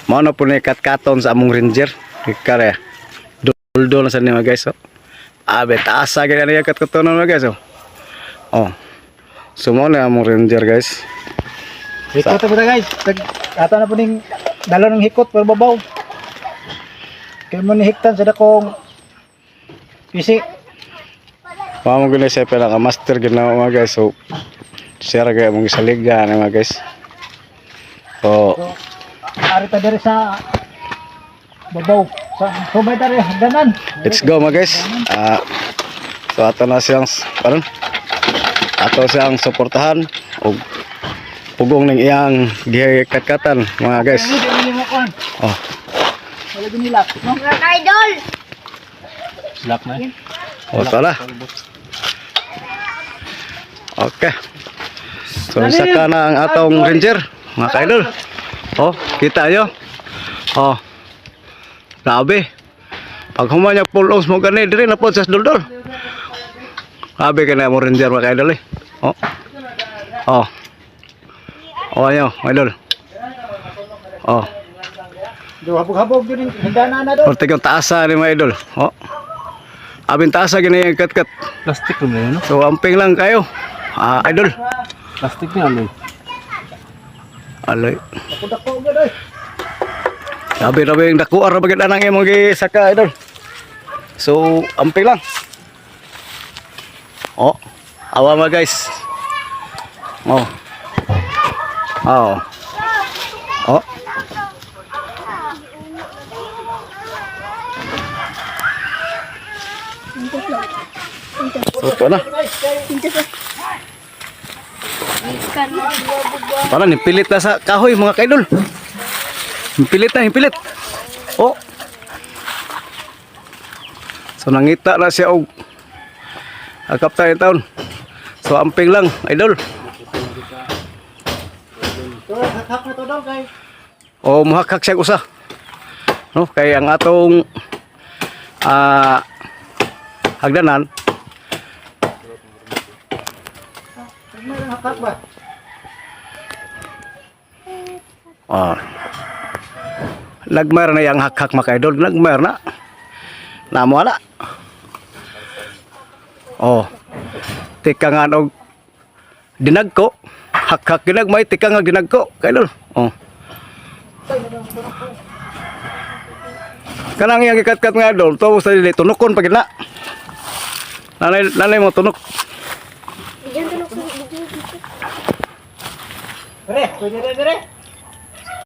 Mao na po ni kat-katon sa among ranger. Kare. Duldo na sa nimo guys. Oh. Abe taasa gyud ani kat-katon na guys. Oh. Oh. Sumo na among ranger guys. Hikot na po na guys. Ato na po ning dalo ng hikot pero babaw. Kaya mo ni hiktan sa dakong pisi. Mao mo siya pala ka master gyud na mga guys. So share kay among isaliga na mga guys. So Ari ta diri sa babaw. Sa subay ta rin hagdanan. let's go mga guys. So ato na siyang paron. Ato siyang suportahan og pugong ning iyang gikat-katan mga guys. Oh. Wala din nilak, no? Mga idol! Lak na. Oh, tala. Okay. So isa ka na ang atong ranger, mga kaidol. Oh, kita nyo. Oh. Grabe. Pag humanya full ons mo gani diri na po sa duldol. Grabe ka na mo ranger mga kaidol eh. Oh. Oh. Oh ayo, idol. Oh. Do habog-habog din hagdanan na do. Orte kang taasa ni mga idol. Oh. Abin taasa gini yung kat-kat. Plastic mo na, no? So amping lang kayo. Idol. Plastic ni ano? Alay. Dako gud oy. Sabi yung dakuar na bagay na yung mga saka idol. So, amping lang. Oh, awa mga guys. Oh. Oh. Oh. So, ito na. Parang nipilit na sa kahoy mga kaidol. Hipilit na, hipilit. Oh. So nangita na siya og akap tayo taon. So amping lang, idol. Hak-hak na to daw kay. O muhakhak siya usa. No, kay ang atong hagdanan. Meron hak ba? Nagmer na yang hak-hak mga idol, nagmer na. Namo na. Oh. Tikangan og dinagko. Hak-hak ginagmay tikangan dinagko, kaidol. Oh. Kanang yang ikat-kat nga idol, to sa dili tunukon pagid na. Nanay mo tunok. Dire, dire.